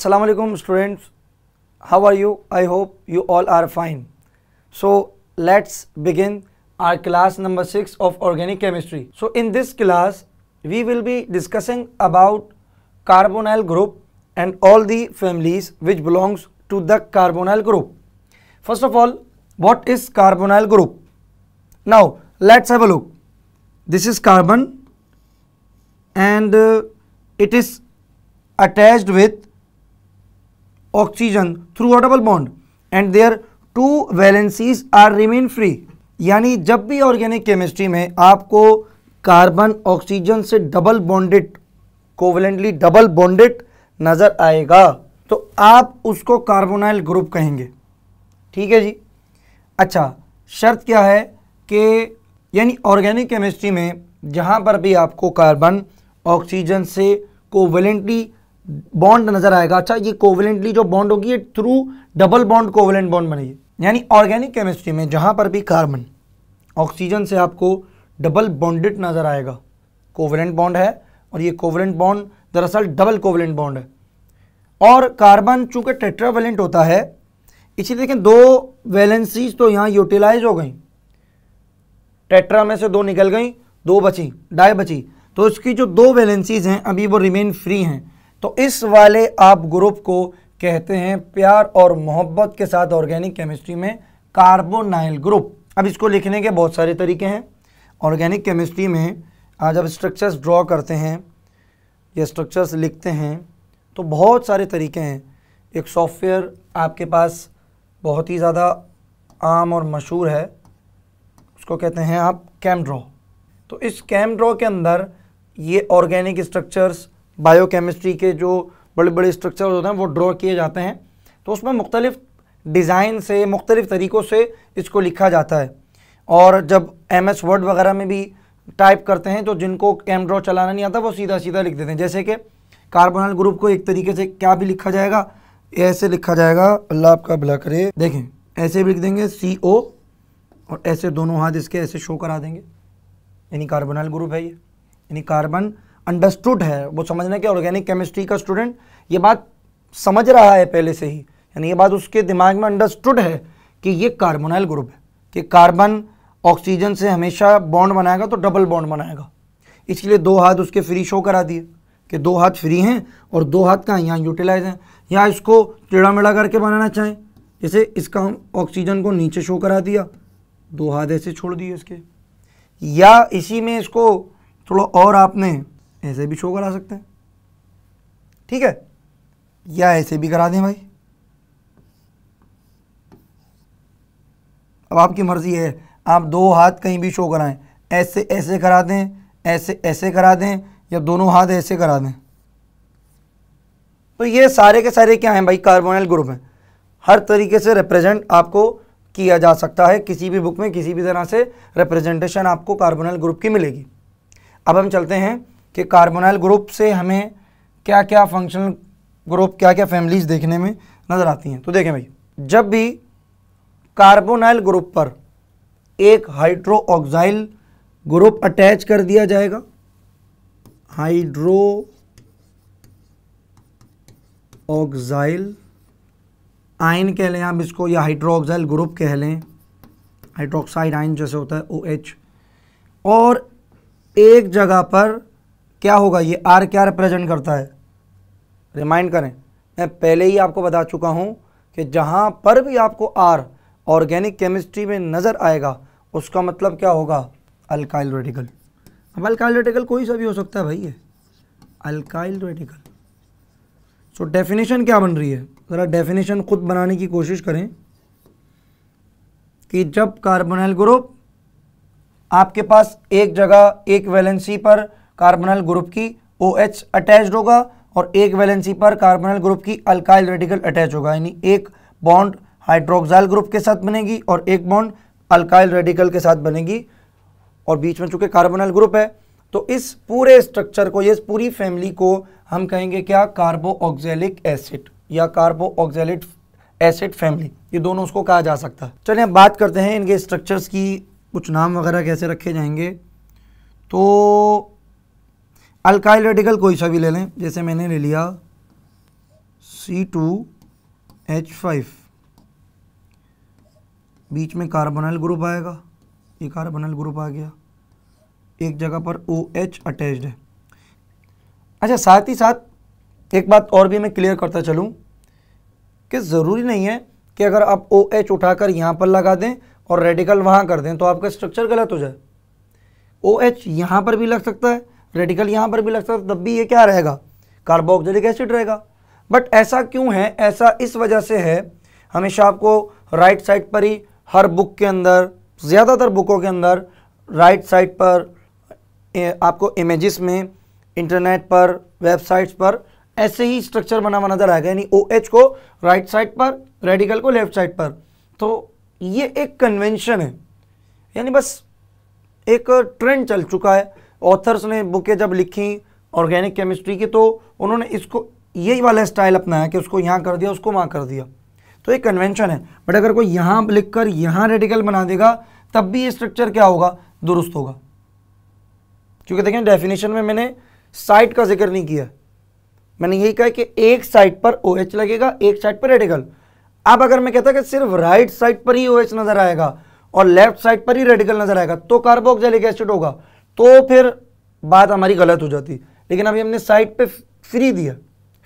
Assalamu alaikum students, how are you? I hope you all are fine. So let's begin our class number 6 of organic chemistry. So in this class we will be discussing about carbonyl group and all the families which belongs to the carbonyl group. First of all, what is carbonyl group? Now let's have a look. This is carbon and it is attached with oxygen through a double bond and their two valencies are remain free. यानी जब भी organic chemistry में आपको carbon oxygen से double bonded covalently double bonded नजर आएगा तो आप उसको कार्बोनाइल ग्रुप कहेंगे। ठीक है जी। अच्छा, शर्त क्या है कि यानी ऑर्गेनिक केमिस्ट्री में जहां पर भी आपको कार्बन ऑक्सीजन से कोवेलेंटली बॉन्ड नजर आएगा, अच्छा ये कोवेलेंटली जो बॉन्ड होगी ये through double bond covalent bond बनेगी। यानी ऑर्गेनिक केमिस्ट्री में जहां पर भी कार्बन ऑक्सीजन से आपको डबल बॉन्डेड नजर आएगा, कोवेलेंट बॉन्ड है और ये कोवेलेंट बॉन्ड दरअसल डबल कोवेलेंट बॉन्ड है और कार्बन चूंकि टेट्रावेलेंट होता है इसीलिए देखें दो वैलेंसीज तो यहाँ यूटिलाइज हो गई, टेट्रा में से दो निकल गई, दो बची, डाई बची, तो इसकी जो दो वैलेंसीज हैं अभी वो रिमेन फ्री हैं। तो इस वाले आप ग्रुप को कहते हैं प्यार और मोहब्बत के साथ ऑर्गेनिक केमिस्ट्री में कार्बोनाइल ग्रुप। अब इसको लिखने के बहुत सारे तरीके हैं। ऑर्गेनिक केमिस्ट्री में आज जब स्ट्रक्चर्स ड्रॉ करते हैं या स्ट्रक्चर्स लिखते हैं तो बहुत सारे तरीके हैं। एक सॉफ्टवेयर आपके पास बहुत ही ज़्यादा आम और मशहूर है, उसको कहते हैं आप कैमड्रॉ। तो इस कैमड्रॉ के अंदर ये ऑर्गेनिक स्ट्रक्चर्स बायोकेमिस्ट्री के जो बड़े बड़े स्ट्रक्चर होते हैं वो ड्रॉ किए जाते हैं। तो उसमें मुख्तलिफ डिज़ाइन से मुख्तलिफ तरीक़ों से इसको लिखा जाता है और जब MS वर्ड वगैरह में भी टाइप करते हैं तो जिनको कैमड्रॉ चलाना नहीं आता वो सीधा सीधा लिख देते हैं। जैसे कि कार्बोनाइल ग्रुप को एक तरीके से क्या भी लिखा जाएगा, ऐसे लिखा जाएगा, अल्लाह आपका भला करे, देखें ऐसे भी लिख देंगे CO और ऐसे दोनों हाथ इसके ऐसे शो करा देंगे, यानी कार्बोनाइल ग्रुप है ये। यानी कार्बन अंडरस्टूड है, वो समझना कि ऑर्गेनिक केमिस्ट्री का स्टूडेंट ये बात समझ रहा है पहले से ही, यानी ये बात उसके दिमाग में अंडरस्टूड है कि ये कार्बोनाइल ग्रुप है, कि कार्बन ऑक्सीजन से हमेशा बॉन्ड बनाएगा तो डबल बॉन्ड बनाएगा। इसलिए दो हाथ उसके फ्री शो करा दिए कि दो हाथ फ्री हैं और दो हाथ कहाँ यहाँ यूटिलाइज हैं। या इसको टेढ़ा मेढ़ा करके बनाना चाहें, जैसे इसका हम ऑक्सीजन को नीचे शो करा दिया, दो हाथ ऐसे छोड़ दिए इसके, या इसी में इसको थोड़ा और आपने ऐसे भी शो करा सकते हैं, ठीक है, या ऐसे भी करा दें भाई, अब आपकी मर्जी है, आप दो हाथ कहीं भी शो कराएं, ऐसे ऐसे करा दें, ऐसे ऐसे करा दें, या दोनों हाथ ऐसे करा दें। तो ये सारे के सारे क्या हैं भाई, कार्बोनाइल ग्रुप हैं। हर तरीके से रिप्रेजेंट आपको किया जा सकता है, किसी भी बुक में किसी भी तरह से रिप्रेजेंटेशन आपको कार्बोनाइल ग्रुप की मिलेगी। अब हम चलते हैं कि कार्बोनाइल ग्रुप से हमें क्या क्या फंक्शनल ग्रुप, क्या क्या फैमिलीज देखने में नज़र आती हैं। तो देखें भाई, जब भी कार्बोनाइल ग्रुप पर एक हाइड्रोक्साइल ग्रुप अटैच कर दिया जाएगा, हाइड्रोक्साइल आयन कह लें आप इसको, या हाइड्रोक्साइल ग्रुप कह लें, हाइड्रोक्साइड आयन जैसे होता है OH, और एक जगह पर क्या होगा, ये R क्या रिप्रेजेंट करता है, रिमाइंड करें, मैं पहले ही आपको बता चुका हूं कि जहां पर भी आपको R ऑर्गेनिक केमिस्ट्री में नज़र आएगा उसका मतलब क्या होगा, अल्काइल रेडिकल। अब अल्काइल रेडिकल कोई सा भी हो सकता है भाई, ये अल्काइल रेडिकल। सो डेफिनेशन क्या बन रही है, ज़रा डेफिनेशन खुद बनाने की कोशिश करें कि जब कार्बोनाइल ग्रुप आपके पास एक जगह एक वैलेंसी पर कार्बोनाइल ग्रुप की OH अटैच्ड होगा और एक वैलेंसी पर कार्बोनाइल ग्रुप की अल्काइल रेडिकल अटैच होगा, यानी एक बॉन्ड हाइड्रोक्साइल ग्रुप के साथ बनेगी और एक बॉन्ड अल्काइल रेडिकल के साथ बनेगी, और बीच में चूंकि कार्बोनाइल ग्रुप है तो इस पूरे स्ट्रक्चर को, इस पूरी फैमिली को हम कहेंगे क्या, कार्बोक्सिलिक एसिड या कार्बोक्सिलिक एसिड फैमिली, ये दोनों उसको कहा जा सकता है। चलिए अब बात करते हैं इनके स्ट्रक्चर्स की, कुछ नाम वगैरह कैसे रखे जाएंगे। तो अल्काइल रेडिकल कोई सा भी ले लें, जैसे मैंने ले लिया C2H5, बीच में कार्बोनाइल ग्रुप आएगा, ये कार्बोनाइल ग्रुप आ गया, एक जगह पर OH अटैच्ड है। अच्छा, साथ ही साथ एक बात और भी मैं क्लियर करता चलूँ कि ज़रूरी नहीं है कि अगर आप OH उठाकर यहाँ पर लगा दें और रेडिकल वहाँ कर दें तो आपका स्ट्रक्चर गलत हो जाए। OH यहाँ पर भी लग सकता है, रेडिकल यहाँ पर भी लग सकता है, तब भी ये क्या रहेगा, कार्बोक्सिलिक एसिड रहेगा। बट ऐसा क्यों है? ऐसा इस वजह से है, हमेशा आपको राइट साइड पर ही हर बुक के अंदर, ज़्यादातर बुकों के अंदर राइट साइड पर आपको इमेजेस में, इंटरनेट पर, वेबसाइट्स पर ऐसे ही स्ट्रक्चर बना हुआ नजर आएगा, यानी OH को राइट साइड पर, रेडिकल को लेफ्ट साइड पर। तो ये एक कन्वेंशन है, यानी बस एक ट्रेंड चल चुका है। ऑथर्स ने बुकें जब लिखी ऑर्गेनिक केमिस्ट्री की तो उन्होंने इसको यही वाला स्टाइल अपनाया कि उसको यहाँ कर दिया, उसको वहाँ कर दिया, तो एक कन्वेंशन है। बट अगर कोई यहाँ लिखकर यहाँ रेडिकल बना देगा तब भी ये स्ट्रक्चर क्या होगा, दुरुस्त होगा। क्योंकि देखें डेफिनेशन में मैंने साइड का जिक्र नहीं किया, मैंने यही कहा कि एक साइड पर OH लगेगा, एक साइड पर रेडिकल। अब अगर मैं कहता कि सिर्फ राइट साइड पर ही OH नजर आएगा और लेफ्ट साइड पर ही रेडिकल नजर आएगा तो कार्बोक्सिलिक एसिड होगा, तो फिर बात हमारी गलत हो जाती। लेकिन अभी हमने साइड पे फ्री दिया,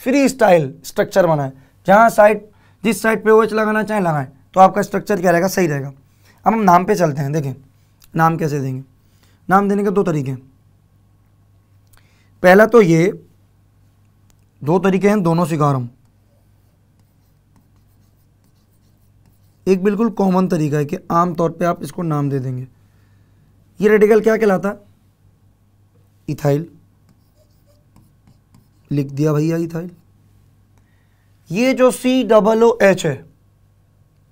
फ्री स्टाइल स्ट्रक्चर बनाए, जहां साइड जिस साइड पे OH लगाना चाहे लगाएं, तो आपका स्ट्रक्चर क्या रहेगा, सही रहेगा। अब हम नाम पे चलते हैं। देखें नाम कैसे देंगे। नाम देने के दो तरीके हैं। पहला तो ये दो तरीके हैं, दोनों सिखा रहा हूं। एक बिल्कुल कॉमन तरीका है कि आम तौर पे आप इसको नाम दे देंगे। ये रेडिकल क्या कहलाता है, इथाइल, लिख दिया भैया इथाइल। ये जो COOH है,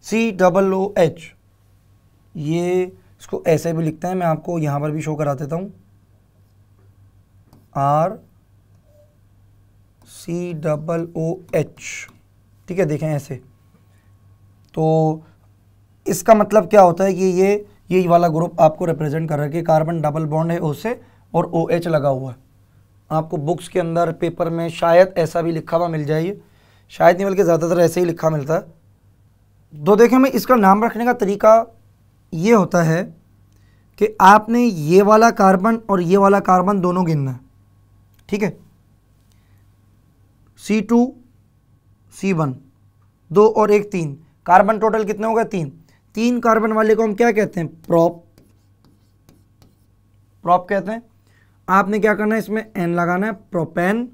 COOH, ये इसको ऐसे भी लिखते हैं, मैं आपको यहां पर भी शो करा देता हूं, RCOOH, ठीक है, देखें ऐसे। तो इसका मतलब क्या होता है कि ये वाला ग्रुप आपको रिप्रेजेंट कर रहा है कि कार्बन डबल बॉन्ड है O से और OH लगा हुआ है। आपको बुक्स के अंदर, पेपर में शायद ऐसा भी लिखा हुआ मिल जाए, शायद नहीं बल्कि ज़्यादातर ऐसे ही लिखा मिलता है। तो देखें, मैं इसका नाम रखने का तरीका ये होता है कि आपने ये वाला कार्बन और ये वाला कार्बन दोनों गिनना है, ठीक है। C2 C1, 2 और 1 3, कार्बन टोटल कितने हो गए, 3। 3 कार्बन वाले को हम क्या कहते हैं, प्रोप कहते हैं। आपने क्या करना है, इसमें N लगाना है, प्रोपेन,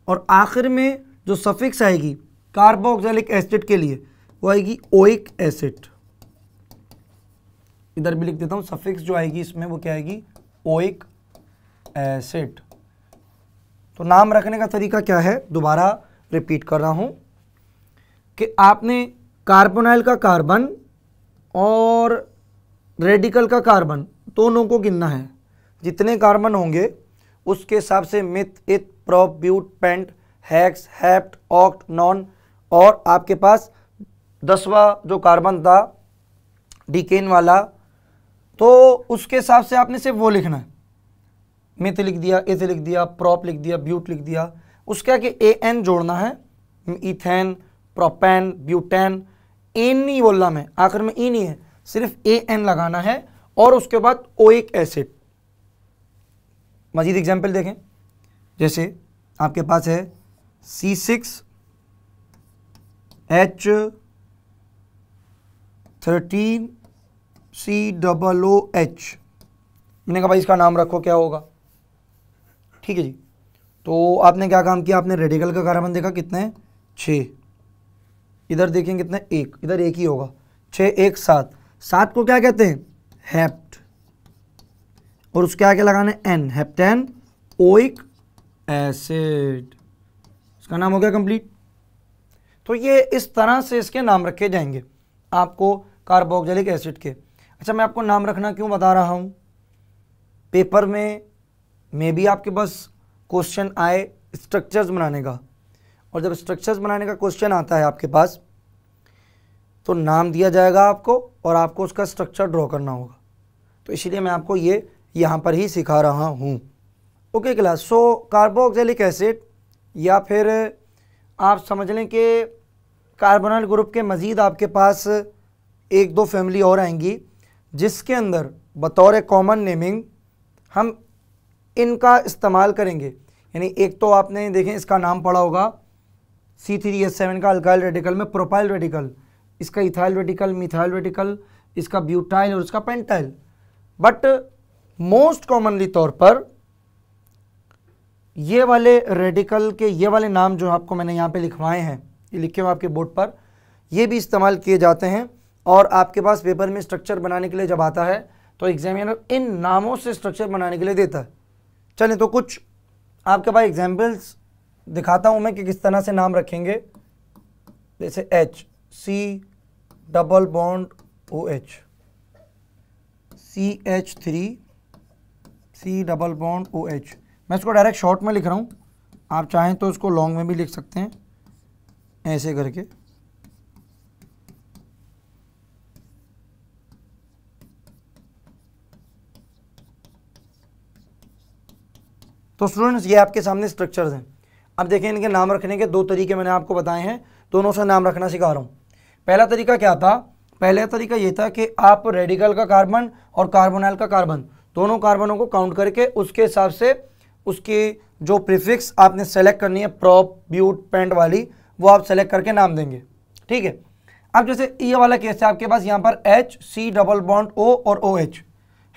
और आखिर में जो सफिक्स आएगी कार्बोक्सिलिक एसिड के लिए वो आएगी ओइक एसिड। इधर भी लिख देता हूं, सफिक्स जो आएगी इसमें वो क्या आएगी, ओइक एसिड। तो नाम रखने का तरीका क्या है, दोबारा रिपीट कर रहा हूं कि आपने कार्बोनाइल का कार्बन और रेडिकल का कार्बन दोनों को गिनना है। जितने कार्बन होंगे उसके हिसाब से meth, eth, prop, but, pent, hex, hept, oct, non, और आपके पास 10वां जो कार्बन था डिकेन वाला, तो उसके हिसाब से आपने सिर्फ वो लिखना है। मिथ लिख दिया, इथ लिख दिया, प्रोप लिख दिया, ब्यूट लिख दिया। उसका कि AN जोड़ना है, इथेन, प्रोपेन, ब्यूटेन, एन नहीं बोलना मैं, आखिर में ई नहीं है, सिर्फ AN लगाना है, और उसके बाद ओइक एसिड। मजीद एग्जाम्पल देखें, जैसे आपके पास है C6H13COOH। मैंने कहा भाई इसका नाम रखो, क्या होगा, ठीक है जी। तो आपने क्या काम किया, आपने रेडिकल का कार्बन देखा कितने हैं, 6, इधर देखेंगे कितने, 1, इधर 1 ही होगा, 6 1 7, 7 को क्या कहते हैं, हेप्ट, और उसके आगे लगाना है N, हेप्टेन ओइक एसिड। इसका नाम हो गया कंप्लीट। तो ये इस तरह से इसके नाम रखे जाएंगे आपको कार्बोक्सिलिक एसिड के। अच्छा, मैं आपको नाम रखना क्यों बता रहा हूँ, पेपर में भी आपके पास क्वेश्चन आए स्ट्रक्चर्स बनाने का, और जब स्ट्रक्चर्स बनाने का क्वेश्चन आता है आपके पास तो नाम दिया जाएगा आपको और आपको उसका स्ट्रक्चर ड्रॉ करना होगा। तो इसीलिए मैं आपको ये यहाँ पर ही सिखा रहा हूँ। ओके क्लास, सो कार्बोक्सिलिक एसिड या फिर आप समझ लें कि कार्बोनाइल ग्रुप के मज़ीद आपके पास एक दो फैमिली और आएंगी जिसके अंदर बतौर कॉमन नेमिंग हम इनका इस्तेमाल करेंगे। यानी एक तो आपने देखें इसका नाम पढ़ा होगा C3H7 का अल्काइल रेडिकल में प्रोपाइल रेडिकल, इसका इथाइल रेडिकल, मिथाइल रेडिकल, इसका ब्यूटाइल और इसका पेंटाइल। बट मोस्ट कॉमनली तौर पर ये वाले रेडिकल के ये वाले नाम जो आपको मैंने यहाँ पे लिखवाए हैं, ये लिखे हुए आपके बोर्ड पर, ये भी इस्तेमाल किए जाते हैं। और आपके पास पेपर में स्ट्रक्चर बनाने के लिए जब आता है तो एग्जामिनर इन नामों से स्ट्रक्चर बनाने के लिए देता है। चलिए तो कुछ आपके पास एग्जाम्पल्स दिखाता हूँ मैं कि किस तरह से नाम रखेंगे। जैसे H, C double bond OH, CH3 C double bond OH। मैं इसको डायरेक्ट शॉर्ट में लिख रहा हूँ, आप चाहें तो इसको लॉन्ग में भी लिख सकते हैं ऐसे करके। तो स्टूडेंट्स ये आपके सामने स्ट्रक्चर्स हैं। अब देखें इनके नाम रखने के दो तरीके मैंने आपको बताए हैं, दोनों से नाम रखना सिखा रहा हूँ। पहला तरीका क्या था? पहला तरीका ये था कि आप रेडिकल का कार्बन और कार्बोनाइल का कार्बन दोनों कार्बनों को काउंट करके उसके हिसाब से उसकी जो प्रीफिक्स आपने सेलेक्ट करनी है प्रोप, ब्यूट, पेंट वाली, वो आप सेलेक्ट करके नाम देंगे। ठीक है। अब जैसे ये वाला केस है आपके पास, यहाँ पर H, C double bond O और OH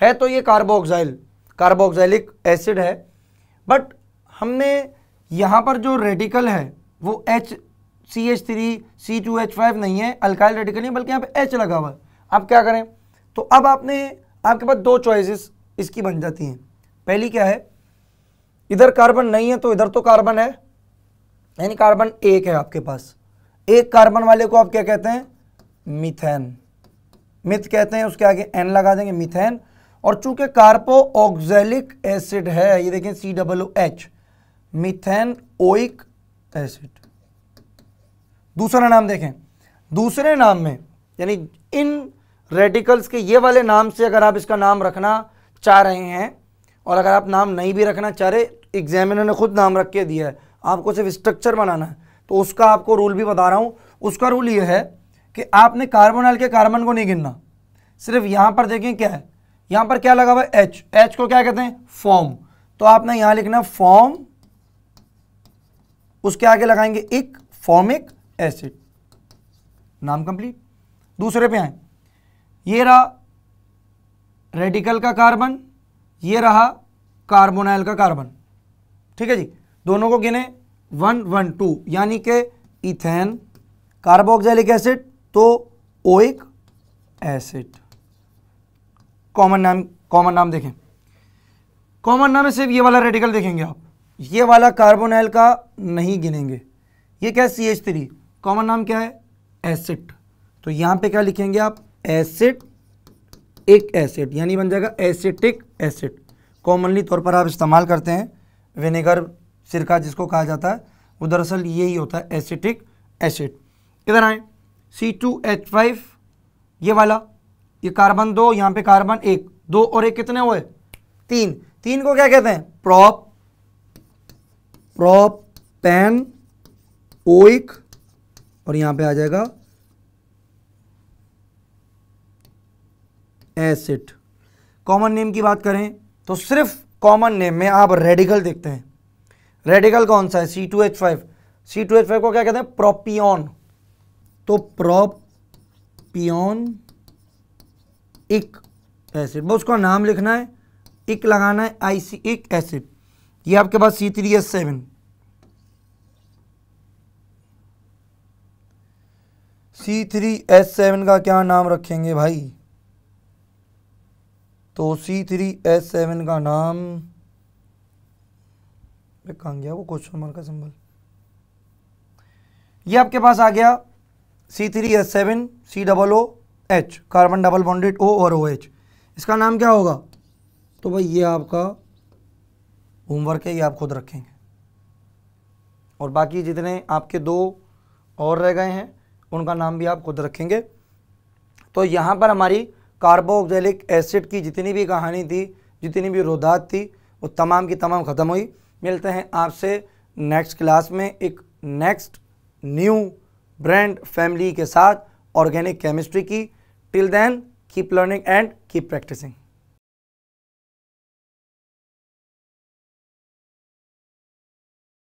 है, तो ये कार्बोक्सिलिक एसिड है। बट हमने यहाँ पर जो रेडिकल है वो CH3 C2H5 नहीं है, अल्काइल रेडिकल नहीं, बल्कि यहाँ पे H लगा हुआ है। अब क्या करें? तो अब आपके पास दो चॉइसेस इसकी बन जाती हैं। पहली क्या है, इधर कार्बन नहीं है तो इधर तो कार्बन है, यानी कार्बन एक है आपके पास। एक कार्बन वाले को आप क्या कहते हैं? मीथेन, मिथ कहते हैं, उसके आगे N लगा देंगे, मीथेन। और चूंकि कार्बोक्सिलिक एसिड है, ये देखें COOH, मीथेन ओइक एसिड। दूसरा नाम देखें, दूसरे नाम में यानी इन रेडिकल्स के ये वाले नाम से अगर आप इसका नाम रखना चाह रहे हैं, और अगर आप नाम नहीं भी रखना चाह रहे, एग्जामिनर ने खुद नाम रख के दिया है, आपको सिर्फ स्ट्रक्चर बनाना है, तो उसका आपको रूल भी बता रहा हूँ। उसका रूल ये है कि आपने कार्बोनाइल के कार्बन को नहीं गिनना, सिर्फ यहाँ पर देखें क्या है, यहाँ पर क्या लगा हुआ है? H को क्या कहते हैं? फॉर्म। तो आपने यहाँ लिखना फॉर्म, उसके आगे लगाएंगे इक, फॉर्मिक एसिड, नाम कंप्लीट। दूसरे पे आए, ये रहा रेडिकल का कार्बन, ये रहा कार्बोनाइल का कार्बन। ठीक है जी, दोनों को गिने 1 1 2, यानी कि इथेन, कार्बोक्सिलिक एसिड तो ओइक एसिड। कॉमन नाम देखें, कॉमन नाम है सिर्फ ये वाला रेडिकल देखेंगे आप, ये वाला कार्बोनाइल का नहीं गिनेंगे। ये क्या है? CH3, कॉमन नाम क्या है? एसिड। तो यहाँ पे क्या लिखेंगे आप? एसिड एक एसिड, यानी बन जाएगा एसिटिक एसिड। कॉमनली तौर पर आप इस्तेमाल करते हैं विनेगर, सिरका जिसको कहा जाता है, वो दरअसल यही होता है, एसिटिक एसिड। इधर आए, C2H5 ये वाला, ये कार्बन 2, यहाँ पे कार्बन 1, 2 और 1 कितने हुए? 3। 3 को क्या कहते हैं? प्रोपेन ओइक, और यहाँ पे आ जाएगा एसिड। कॉमन नेम की बात करें तो सिर्फ कॉमन नेम में आप रेडिकल देखते हैं। रेडिकल कौन सा है? C2H5। C2H5 को क्या कहते हैं? प्रोपियोन। तो प्रोपियोन इक एसिड, बस उसका नाम लिखना है, इक लगाना है, IC इक एसिड। ये आपके पास C3H7। C3H7 का क्या नाम रखेंगे भाई? तो C3H7 का नाम, कहाँ गया वो क्वेश्चन मार्क का सिंबल? ये आपके पास आ गया C3H7 COOH, carbon double bonded O और OH। इसका नाम क्या होगा? तो भाई ये आपका होमवर्क है, ये आप खुद रखेंगे। और बाकी जितने आपके 2 और रह गए हैं उनका नाम भी आप खुद रखेंगे। तो यहाँ पर हमारी कार्बोक्सिलिक एसिड की जितनी भी कहानी थी, जितनी भी रोदात थी, वो तमाम की तमाम ख़त्म हुई। मिलते हैं आपसे नेक्स्ट क्लास में एक नेक्स्ट न्यू ब्रांड फैमिली के साथ ऑर्गेनिक केमिस्ट्री की। Till then keep learning and keep practising.